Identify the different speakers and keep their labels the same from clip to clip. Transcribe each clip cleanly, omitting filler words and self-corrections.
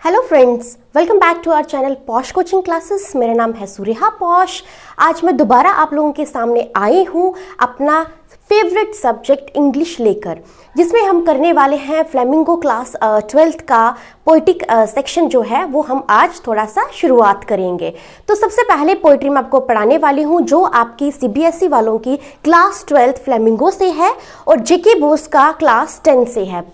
Speaker 1: Hello friends, welcome back to our channel posh coaching classes. मेरा नाम है सुरेहा posh. आज मैं दोबारा आप लोगों के सामने आई हूँ अपना फेवरेट सब्जेक्ट इंग्लिश लेकर, जिसमें हम करने वाले हैं फ्लेमिंगो क्लास 12th का पोइटिक सेक्शन जो है वो हम आज थोड़ा सा शुरुआत करेंगे। तो सबसे पहले पोइट्री मैं आपको पढ़ाने वाली हूँ जो आपकी CBSE वालों की क्लास 12th फ्लेमिंगो से है और JK बोस का क्लास 10 से है।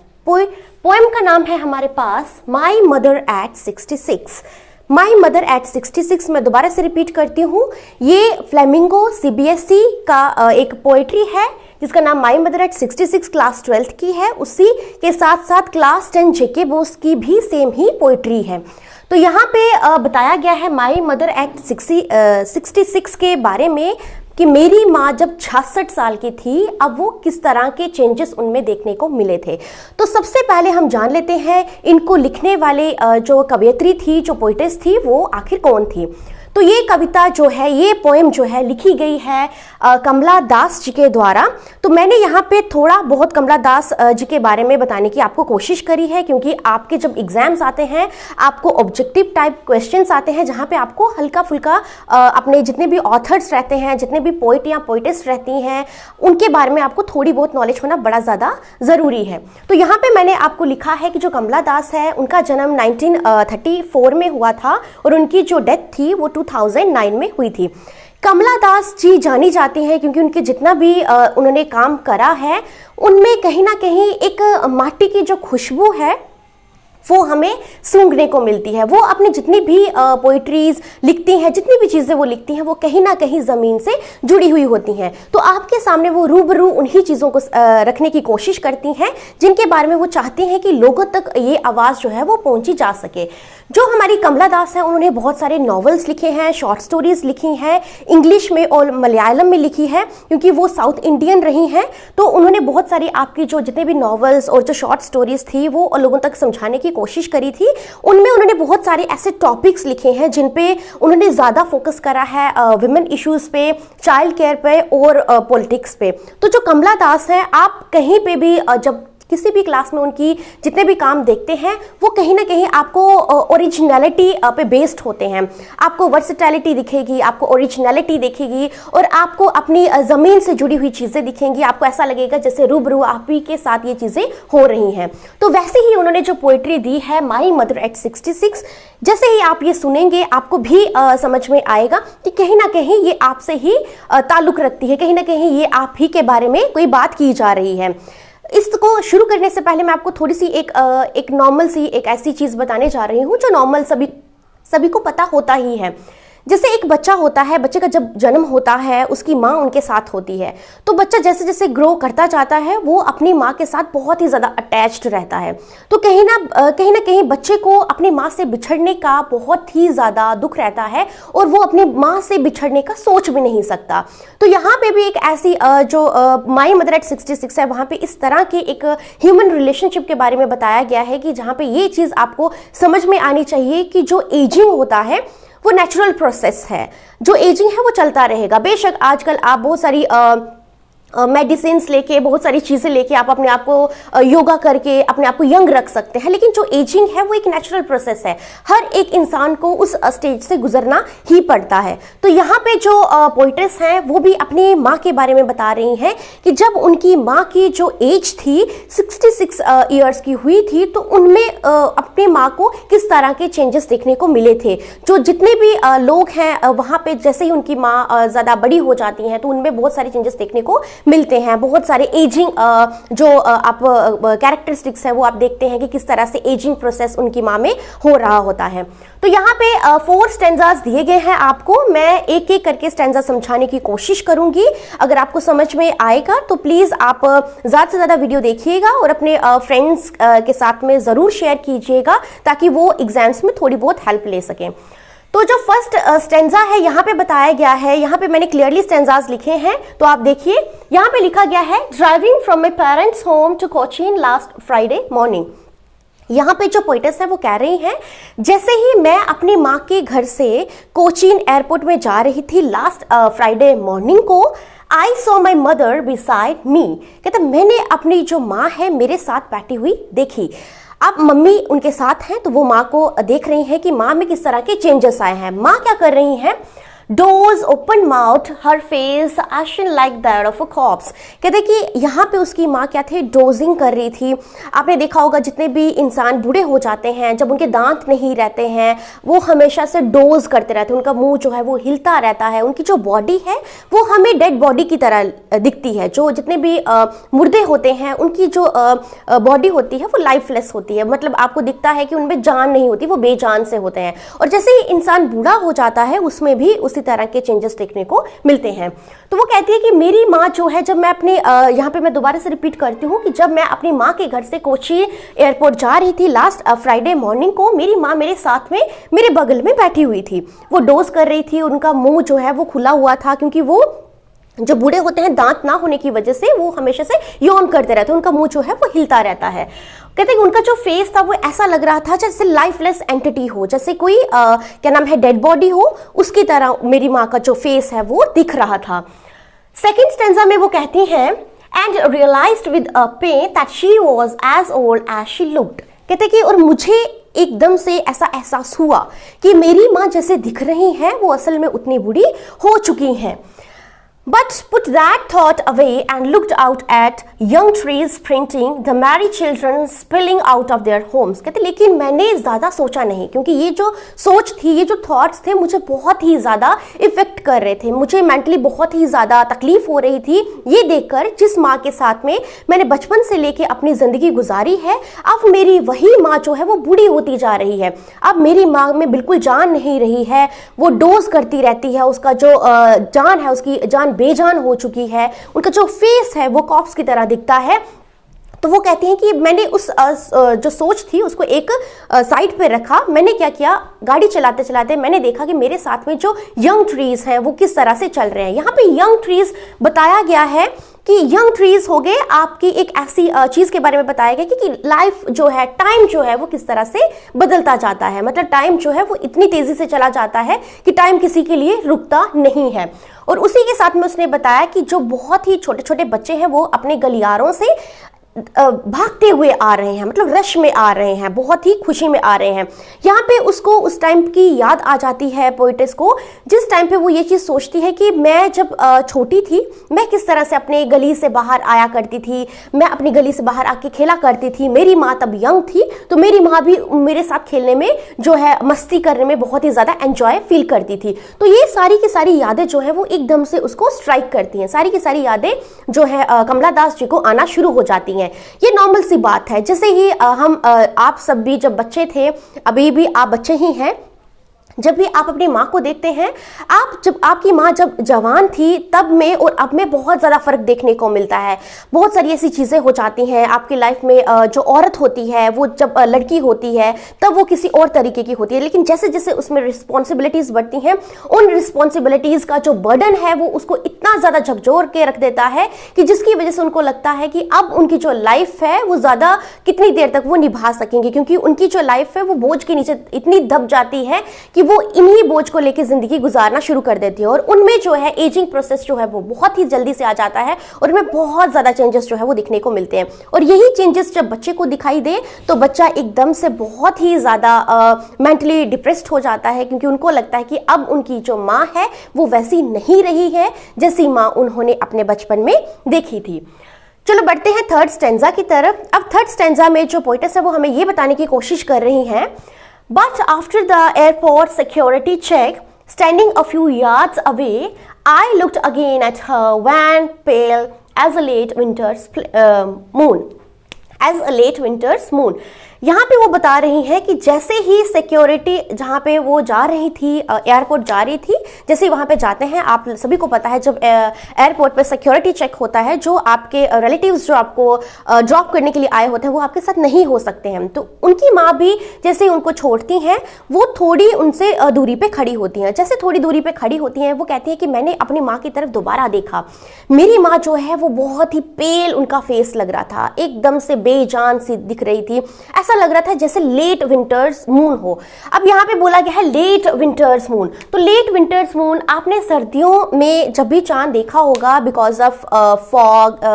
Speaker 1: पोएम का नाम है हमारे पास my mother at 66। My mother at 66 मैं दोबारा से रिपीट करती हूँ, ये फ्लेमिंगो CBSE का एक पोएट्री है जिसका नाम माई मदर एट 66 क्लास 12th की है। उसी के साथ साथ क्लास 10 JK बोस की भी सेम ही पोएट्री है। तो यहाँ पे बताया गया है माई मदर एट 66 के बारे में कि मेरी माँ जब 66 साल की थी, अब वो किस तरह के चेंजेस उनमें देखने को मिले थे। तो सबसे पहले हम जान लेते हैं इनको लिखने वाले जो कवयित्री थी, जो पोइटेस थी, वो आखिर कौन थी। तो ये कविता जो है, ये पोएम जो है लिखी गई है कमला दास जी के द्वारा। तो मैंने यहाँ पे थोड़ा बहुत कमला दास जी के बारे में बताने की आपको कोशिश करी है, क्योंकि आपके जब एग्जाम्स आते हैं आपको ऑब्जेक्टिव टाइप क्वेश्चंस आते हैं जहाँ पे आपको हल्का फुल्का अपने जितने भी ऑथर्स रहते हैं, जितने भी पोइट या पोइटेस रहती हैं, उनके बारे में आपको थोड़ी बहुत नॉलेज होना बड़ा ज़्यादा ज़रूरी है। तो यहाँ पे मैंने आपको लिखा है कि जो कमला दास है उनका जन्म 1934 में हुआ था और उनकी जो डेथ थी वो 2009 में हुई थी। कमला दास जी जानी जाती हैं क्योंकि उनके जितना भी उन्होंने काम करा है उनमें कहीं ना कहीं एक माटी की जो खुशबू है वो हमें सूंघने को मिलती है। वो अपनी जितनी भी पोइट्रीज लिखती हैं, जितनी भी चीज़ें वो लिखती हैं, वो कहीं ना कहीं ज़मीन से जुड़ी हुई होती हैं। तो आपके सामने वो रूबरू उन्हीं चीज़ों को रखने की कोशिश करती हैं जिनके बारे में वो चाहती हैं कि लोगों तक ये आवाज़ जो है वो पहुंची जा सके। जो हमारी कमला दास हैं उन्होंने बहुत सारे नॉवेल्स लिखे हैं, शॉर्ट स्टोरीज लिखी हैं, इंग्लिश में और मलयालम में लिखी है, क्योंकि वो साउथ इंडियन रही हैं। तो उन्होंने बहुत सारी आपकी जो जितने भी नॉवेल्स और जो शॉर्ट स्टोरीज थी वो लोगों तक समझाने की कोशिश करी थी। उनमें उन्होंने बहुत सारे ऐसे टॉपिक्स लिखे हैं जिन पे उन्होंने ज़्यादा फोकस करा है, विमेन इश्यूज पे, चाइल्ड केयर पे और पॉलिटिक्स पे। तो जो कमला दास हैं, आप कहीं पे भी जब किसी भी क्लास में उनकी जितने भी काम देखते हैं वो कहीं ना कहीं आपको ओरिजिनलिटी पे बेस्ड होते हैं। आपको वर्सेटैलिटी दिखेगी, आपको ओरिजिनलिटी दिखेगी और आपको अपनी ज़मीन से जुड़ी हुई चीज़ें दिखेंगी। आपको ऐसा लगेगा जैसे रूबरू आप ही के साथ ये चीज़ें हो रही हैं। तो वैसे ही उन्होंने जो पोइट्री दी है माई मदर एट 66, जैसे ही आप ये सुनेंगे आपको भी समझ में आएगा कि कहीं ना कहीं ये आपसे ही ताल्लुक़ रखती है, कहीं ना कहीं ये आप ही के बारे में कोई बात की जा रही है। इसको शुरू करने से पहले मैं आपको थोड़ी सी एक नॉर्मल सी एक ऐसी चीज़ बताने जा रही हूँ जो नॉर्मल सभी को पता होता ही है। जैसे एक बच्चा होता है, बच्चे का जब जन्म होता है उसकी माँ उनके साथ होती है। तो बच्चा जैसे जैसे ग्रो करता जाता है वो अपनी माँ के साथ बहुत ही ज़्यादा अटैच्ड रहता है। तो कहीं ना कहीं बच्चे को अपनी माँ से बिछड़ने का बहुत ही ज़्यादा दुख रहता है और वो अपनी माँ से बिछड़ने का सोच भी नहीं सकता। तो यहाँ पे भी एक ऐसी जो माई मदर एट 66 है, वहाँ पे इस तरह की एक ह्यूमन रिलेशनशिप के बारे में बताया गया है कि जहाँ पे ये चीज़ आपको समझ में आनी चाहिए कि जो एजिंग होता है वो नेचुरल प्रोसेस है। जो एजिंग है वो चलता रहेगा। बेशक आजकल आप बहुत सारी मेडिसिन लेके, बहुत सारी चीज़ें लेके आप अपने आप को योगा करके अपने आप को यंग रख सकते हैं, लेकिन जो एजिंग है वो एक नेचुरल प्रोसेस है। हर एक इंसान को उस स्टेज से गुजरना ही पड़ता है। तो यहाँ पे जो पोइटेस हैं वो भी अपनी माँ के बारे में बता रही हैं कि जब उनकी माँ की जो एज थी 66 ईयर्स की हुई थी, तो उनमें अपनी माँ को किस तरह के चेंजेस देखने को मिले थे। जो जितने भी लोग हैं वहाँ पे जैसे ही उनकी माँ ज़्यादा बड़ी हो जाती हैं तो उनमें बहुत सारे चेंजेस देखने को मिलते हैं। बहुत सारे एजिंग जो आप कैरेक्टरिस्टिक्स है वो आप देखते हैं कि किस तरह से एजिंग प्रोसेस उनकी माँ में हो रहा होता है। तो यहाँ पे 4 स्टैंजास दिए गए हैं आपको। मैं एक एक करके स्टैंजा समझाने की कोशिश करूंगी। अगर आपको समझ में आएगा तो प्लीज़ आप ज़्यादा से ज़्यादा वीडियो देखिएगा और अपने फ्रेंड्स के साथ में ज़रूर शेयर कीजिएगा ताकि वो एग्जाम्स में थोड़ी बहुत हेल्प ले सकें। तो जो फर्स्ट स्टेंजा है यहाँ पे बताया गया है, यहाँ पे मैंने क्लियरली स्टेंजास लिखे हैं, तो आप देखिए यहाँ पे लिखा गया है driving from my parents home to Cochin last Friday morning. यहाँ पे जो पोइटेस है वो कह रही हैं जैसे ही मैं अपनी माँ के घर से कोचीन एयरपोर्ट में जा रही थी लास्ट फ्राइडे मॉर्निंग को, I saw my mother beside me. कहते मैंने अपनी जो माँ है मेरे साथ बैठी हुई देखी। अब मम्मी उनके साथ हैं तो वो माँ को देख रही हैं कि माँ में किस तरह के चेंजेस आए हैं। माँ क्या कर रही हैं, dose open mouth her face ation like that of a cops. कहते कि यहाँ पे उसकी माँ क्या थे, डोजिंग कर रही थी। आपने देखा होगा जितने भी इंसान बूढ़े हो जाते हैं, जब उनके दांत नहीं रहते हैं, वो हमेशा से डोज करते रहते हैं, उनका मुंह जो है वो हिलता रहता है, उनकी जो बॉडी है वो हमें डेड बॉडी की तरह दिखती है। जो जितने भी मुर्दे होते हैं उनकी जो बॉडी होती है वो लाइफलेस होती है, मतलब आपको दिखता है कि उनमें जान नहीं होती, वो बेजान से होते हैं। और जैसे ही इंसान बूढ़ा हो जाता है उसमें भी उसी तरह के चेंजेस देखने को मिलते हैं। तो वो कहती है कि मेरी माँ जो है, जब मैं अपने यहाँ पे मैं दोबारा से रिपीट करती हूँ कि जब मैं अपनी माँ के घर से कोची एयरपोर्ट जा रही थी लास्ट फ्राइडे मॉर्निंग को, मेरी माँ मेरे साथ में मेरे बगल में बैठी हुई थी। वो डोज कर रही थी, उनका मुंह जो है वो खुला हुआ था, क्योंकि वो जो बूढ़े होते हैं दांत ना होने की वजह से वो हमेशा से यौन करते रहते हैं, उनका मुंह जो है वो हिलता रहता है। कहते हैं उनका जो फेस था वो ऐसा लग रहा था जैसे लाइफलेस एंटिटी हो, जैसे कोई क्या नाम है डेड बॉडी हो, उसकी तरह मेरी माँ का जो फेस है वो दिख रहा था। सेकेंड स्टेंजा में वो कहती हैं and realized with a pain that she was as old as she looked. कहते कि और मुझे एकदम से ऐसा एहसास हुआ कि मेरी माँ जैसे दिख रही हैं वो असल में उतनी बूढ़ी हो चुकी हैं। But put that thought away and looked out at young trees sprinting, the merry children spilling out of their homes। कहते लेकिन मैंने ज़्यादा सोचा नहीं, क्योंकि ये जो सोच थी, ये जो थॉट्स थे मुझे बहुत ही ज़्यादा इफेक्ट कर रहे थे, मुझे मेंटली बहुत ही ज़्यादा तकलीफ हो रही थी ये देखकर जिस माँ के साथ में मैंने बचपन से लेके अपनी ज़िंदगी गुजारी है, अब मेरी वही माँ जो है वो बूढ़ी होती जा रही है। अब मेरी माँ में बिल्कुल जान नहीं रही है, वो डोज करती रहती है, उसका जो जान है उसकी जान बेजान हो चुकी है, उनका जो फेस है वो कॉप्स की तरह दिखता है। तो वो कहती हैं कि मैंने उस जो सोच थी उसको एक साइड पे रखा। मैंने क्या किया, गाड़ी चलाते चलाते मैंने देखा कि मेरे साथ में जो यंग ट्रीज हैं वो किस तरह से चल रहे हैं। यहाँ पे यंग ट्रीज बताया गया है कि यंग ट्रीज हो गए आपकी एक ऐसी चीज़ के बारे में बताया गया कि लाइफ जो है, टाइम जो है वो किस तरह से बदलता जाता है, मतलब टाइम जो है वो इतनी तेज़ी से चला जाता है कि टाइम किसी के लिए रुकता नहीं है। और उसी के साथ में उसने बताया कि जो बहुत ही छोटे छोटे बच्चे हैं वो अपने गलियारों से भागते हुए आ रहे हैं, मतलब रश में आ रहे हैं, बहुत ही खुशी में आ रहे हैं। यहाँ पे उसको उस टाइम की याद आ जाती है पोइटेस को, जिस टाइम पे वो ये चीज़ सोचती है कि मैं जब छोटी थी मैं किस तरह से अपने गली से बाहर आया करती थी, मैं अपनी गली से बाहर आके खेला करती थी। मेरी माँ तब यंग थी तो मेरी माँ भी मेरे साथ खेलने में जो है, मस्ती करने में बहुत ही ज़्यादा एंजॉय फील करती थी। तो ये सारी की सारी यादें जो है वो एकदम से उसको स्ट्राइक करती हैं, सारी की सारी यादें जो है कमला दास जी को आना शुरू हो जाती हैं। ये नॉर्मल सी बात है, जैसे ही आप सब भी जब बच्चे थे, अभी भी आप बच्चे ही हैं, जब भी आप अपनी माँ को देखते हैं, जब आपकी माँ जब जवान थी तब में और अब में बहुत ज़्यादा फ़र्क देखने को मिलता है। बहुत सारी ऐसी चीज़ें हो जाती हैं आपकी लाइफ में। जो औरत होती है वो जब लड़की होती है तब वो किसी और तरीके की होती है, लेकिन जैसे जैसे उसमें रिस्पॉन्सिबिलिटीज़ बढ़ती हैं, उन रिस्पॉन्सिबिलिटीज़ का जो बर्डन है वो उसको इतना ज़्यादा झकझोर के रख देता है कि जिसकी वजह से उनको लगता है कि अब उनकी जो लाइफ है वो ज़्यादा कितनी देर तक वो निभा सकेंगे, क्योंकि उनकी जो लाइफ है वो बोझ के नीचे इतनी दब जाती है कि वो इन्हीं बोझ को लेकर जिंदगी गुजारना शुरू कर देती है। और उनमें जो है एजिंग प्रोसेस जो है वो बहुत ही जल्दी से आ जाता है और उनमें बहुत ज़्यादा चेंजेस जो है वो दिखने को मिलते हैं। और यही चेंजेस जब बच्चे को दिखाई दे तो बच्चा एकदम से बहुत ही ज़्यादा मेंटली डिप्रेस्ड हो जाता है, क्योंकि उनको लगता है कि अब उनकी जो माँ है वो वैसी नहीं रही है जैसी माँ उन्होंने अपने बचपन में देखी थी। चलो बढ़ते हैं थर्ड स्टेंजा की तरफ। अब थर्ड स्टेंजा में जो पोइटेस है वो हमें ये बताने की कोशिश कर रही हैं, But after the airport security check, standing a few yards away, I looked again at her wan, pale as a late winter's moon. As a late winter's moon. यहाँ पे वो बता रही हैं कि जैसे ही सिक्योरिटी जहाँ पे वो जा रही थी, एयरपोर्ट जा रही थी, जैसे ही वहाँ पे जाते हैं, आप सभी को पता है जब एयरपोर्ट पे सिक्योरिटी चेक होता है, जो आपके रिलेटिव्स जो आपको ड्रॉप करने के लिए आए होते हैं वो आपके साथ नहीं हो सकते हैं। तो उनकी माँ भी जैसे ही उनको छोड़ती हैं वो थोड़ी उनसे दूरी पे खड़ी होती हैं। जैसे थोड़ी दूरी पे खड़ी होती हैं वो कहती है कि मैंने अपनी माँ की तरफ दोबारा देखा। मेरी माँ जो है वो बहुत ही पेल उनका फेस लग रहा था, एकदम से बेजान सी दिख रही थी। ऐसा लग रहा था जैसे लेट विंटर्स मून हो। अब यहाँ पे बोला गया है लेट विंटर्स मून, तो लेट विंटर्स मून आपने सर्दियों में जब भी चांद देखा होगा बिकॉज ऑफ फॉग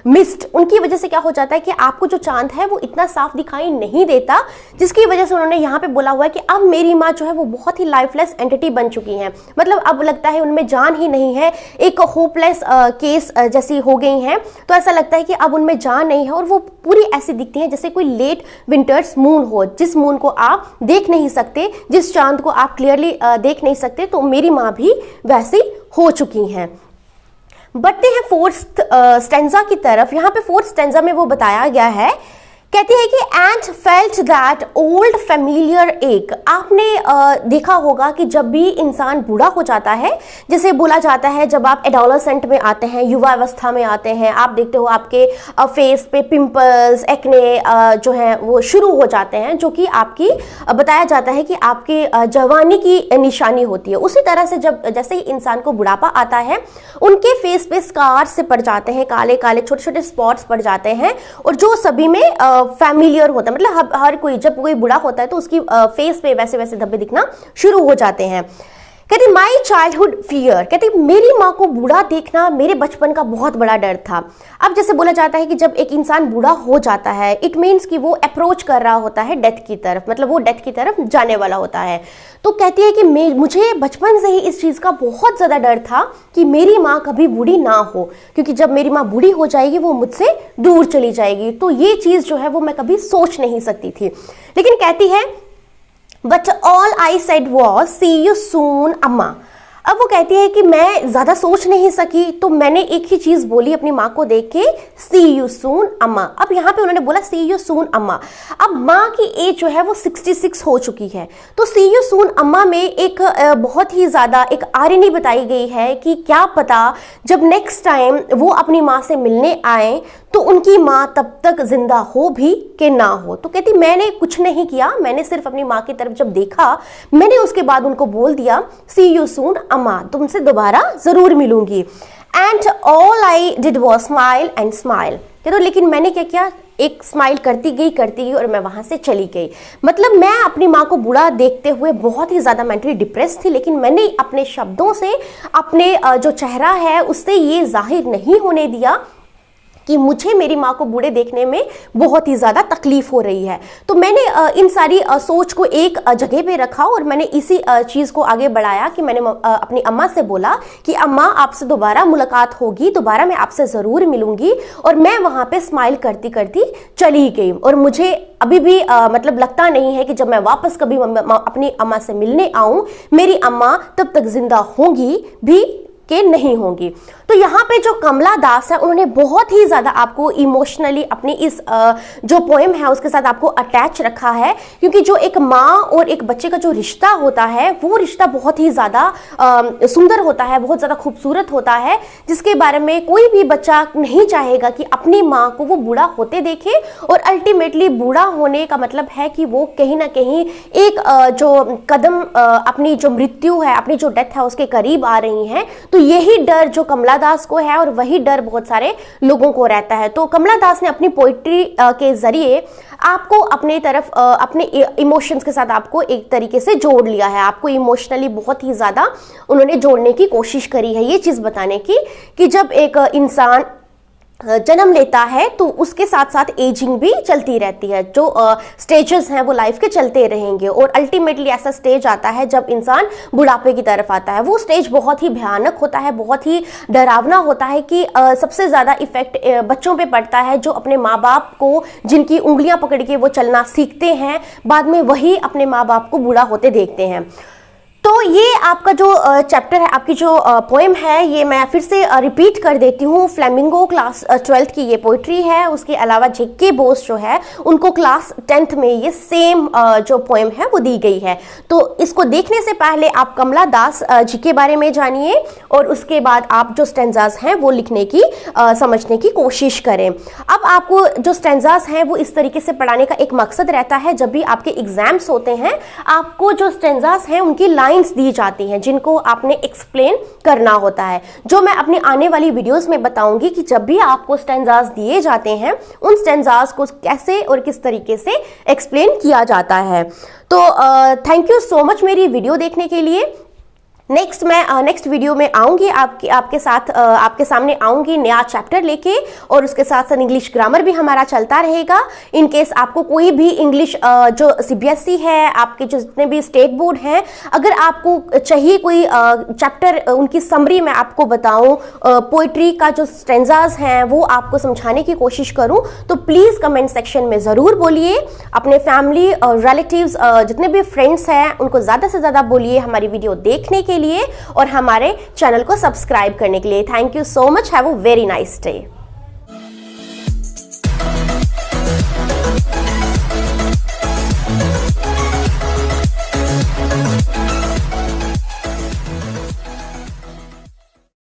Speaker 1: मिस्ट, उनकी वजह से क्या हो जाता है कि आपको जो चांद है वो इतना साफ दिखाई नहीं देता, जिसकी वजह से उन्होंने यहाँ पे बोला हुआ है कि अब मेरी माँ जो है वो बहुत ही लाइफलेस एंटिटी बन चुकी हैं, मतलब अब लगता है उनमें जान ही नहीं है, एक होपलेस केस जैसी हो गई हैं। तो ऐसा लगता है कि अब उनमें जान नहीं है और वो पूरी ऐसी दिखती हैं जैसे कोई लेट विंटर्स मून हो, जिस मून को आप देख नहीं सकते, जिस चांद को आप क्लियरली देख नहीं सकते। तो मेरी माँ भी वैसी हो चुकी हैं। बढ़ते हैं फोर्थ स्टेंजा की तरफ। यहाँ पे फोर्थ स्टेंजा में वो बताया गया है, कहती है कि and felt that old familiar एक। आपने देखा होगा कि जब भी इंसान बूढ़ा हो जाता है, जैसे बोला जाता है जब आप एडोलेसेंट में आते हैं, युवा अवस्था में आते हैं, आप देखते हो आपके फेस पे पिंपल्स, एक्ने जो है वो शुरू हो जाते हैं, जो कि आपकी बताया जाता है कि आपकी जवानी की निशानी होती है। उसी तरह से जैसे ही इंसान को बुढ़ापा आता है, उनके फेस पे स्कार से पड़ जाते हैं, काले काले छोटे छोटे स्पॉट्स पड़ जाते हैं, और जो सभी में फैमिलियर होता है, मतलब हर कोई जब कोई बूढ़ा होता है तो उसकी फेस पे वैसे वैसे धब्बे दिखना शुरू हो जाते हैं। कहती माई चाइल्डहुड फियर, कहती मेरी माँ को बूढ़ा देखना मेरे बचपन का बहुत बड़ा डर था। अब जैसे बोला जाता है कि जब एक इंसान बूढ़ा हो जाता है, इट मीन्स कि वो अप्रोच कर रहा होता है डेथ की तरफ, मतलब वो डेथ की तरफ जाने वाला होता है। तो कहती है कि मुझे बचपन से ही इस चीज़ का बहुत ज़्यादा डर था कि मेरी माँ कभी बूढ़ी ना हो, क्योंकि जब मेरी माँ बूढ़ी हो जाएगी वो मुझसे दूर चली जाएगी। तो ये चीज़ जो है वो मैं कभी सोच नहीं सकती थी। लेकिन कहती है But all I said was, see you soon, अम्मा। अब वो कहती है कि मैं ज़्यादा सोच नहीं सकी, तो मैंने एक ही चीज़ बोली अपनी माँ को देख के, सी यू सून अम्मा। अब यहाँ पे उन्होंने बोला सी यू सून अम्मा। अब माँ की एज जो है वो 66 हो चुकी है, तो सी यू सून अम्मा में एक बहुत ही ज़्यादा एक आयरनी बताई गई है कि क्या पता जब नेक्स्ट टाइम वो अपनी माँ से मिलने आए तो उनकी माँ तब तक जिंदा हो भी कि ना हो। तो कहती मैंने कुछ नहीं किया, मैंने सिर्फ अपनी माँ की तरफ जब देखा, मैंने उसके बाद उनको बोल दिया सी यू सून अम्मा, तुमसे दोबारा जरूर मिलूंगी। And all I did was smile and smile. कहते लेकिन मैंने क्या किया, एक स्माइल करती गई और मैं वहां से चली गई। मतलब मैं अपनी माँ को बूढ़ा देखते हुए बहुत ही ज़्यादा मेंटली डिप्रेस थी, लेकिन मैंने अपने शब्दों से, अपने जो चेहरा है उससे ये जाहिर नहीं होने दिया कि मुझे मेरी माँ को बूढ़े देखने में बहुत ही ज़्यादा तकलीफ हो रही है। तो मैंने इन सारी सोच को एक जगह पे रखा और मैंने इसी चीज़ को आगे बढ़ाया कि मैंने अपनी अम्मा से बोला कि अम्मा आपसे दोबारा मुलाकात होगी, दोबारा मैं आपसे ज़रूर मिलूंगी। और मैं वहाँ पे स्माइल करती करती चली गई और मुझे अभी भी मतलब लगता नहीं है कि जब मैं वापस कभी अपनी अम्मा से मिलने आऊँ मेरी अम्मा तब तक जिंदा होंगी भी के नहीं होंगी। तो यहाँ पे जो कमला दास है उन्होंने बहुत ही ज़्यादा आपको इमोशनली अपनी इस जो पोएम है उसके साथ आपको अटैच रखा है, क्योंकि जो एक माँ और एक बच्चे का जो रिश्ता होता है वो रिश्ता बहुत ही ज़्यादा सुंदर होता है, बहुत ज़्यादा खूबसूरत होता है, जिसके बारे में कोई भी बच्चा नहीं चाहेगा कि अपनी माँ को वो बूढ़ा होते देखे। और अल्टीमेटली बूढ़ा होने का मतलब है कि वो कहीं ना कहीं एक जो कदम अपनी जो मृत्यु है, अपनी जो डेथ है उसके करीब आ रही हैं। तो यही डर जो कमला दास को है और वही डर बहुत सारे लोगों को रहता है। तो कमला दास ने अपनी पोइट्री के जरिए आपको अपने तरफ अपने इमोशंस के साथ आपको एक तरीके से जोड़ लिया है, आपको इमोशनली बहुत ही ज़्यादा उन्होंने जोड़ने की कोशिश करी है, ये चीज़ बताने की कि जब एक इंसान जन्म लेता है तो उसके साथ साथ एजिंग भी चलती रहती है, जो स्टेजेस हैं वो लाइफ के चलते रहेंगे और अल्टीमेटली ऐसा स्टेज आता है जब इंसान बुढ़ापे की तरफ आता है। वो स्टेज बहुत ही भयानक होता है, बहुत ही डरावना होता है कि सबसे ज़्यादा इफेक्ट बच्चों पे पड़ता है जो अपने माँ बाप को, जिनकी उंगलियां पकड़ के वो चलना सीखते हैं, बाद में वही अपने माँ बाप को बूढ़ा होते देखते हैं। तो ये आपका जो चैप्टर है, आपकी जो पोएम है, ये मैं फिर से रिपीट कर देती हूँ। फ्लेमिंगो क्लास 12th की ये पोइट्री है। उसके अलावा जेके बोस जो है उनको क्लास 10th में ये सेम जो पोएम है वो दी गई है। तो इसको देखने से पहले आप कमला दास जी के बारे में जानिए और उसके बाद आप जो स्टेंजास हैं वो लिखने की समझने की कोशिश करें। अब आपको जो स्टेंजास हैं वो इस तरीके से पढ़ाने का एक मकसद रहता है, जब भी आपके एग्जाम्स होते हैं आपको जो स्टेंजास हैं उनकी लाइन लाइंस दी जाती हैं जिनको आपने एक्सप्लेन करना होता है, जो मैं अपनी आने वाली वीडियोस में बताऊंगी कि जब भी आपको स्टैंजास दिए जाते हैं उन स्टैंजास को कैसे और किस तरीके से एक्सप्लेन किया जाता है। तो थैंक यू सो मच मेरी वीडियो देखने के लिए। नेक्स्ट वीडियो में आऊंगी आपके सामने आऊंगी नया चैप्टर लेके, और उसके साथ साथ इंग्लिश ग्रामर भी हमारा चलता रहेगा। इन केस आपको कोई भी इंग्लिश जो सीबीएसई है, आपके जो जितने भी स्टेट बोर्ड हैं, अगर आपको चाहिए कोई चैप्टर उनकी समरी मैं आपको बताऊं, पोइट्री का जो स्टेंजास हैं वो आपको समझाने की कोशिश करूं, तो प्लीज कमेंट सेक्शन में जरूर बोलिए। अपने फैमिली और रिलेटिव्स जितने भी फ्रेंड्स हैं उनको ज्यादा से ज्यादा बोलिए हमारी वीडियो देखने के लिए और हमारे चैनल को सब्सक्राइब करने के लिए। Thank you so much. Have a very nice day.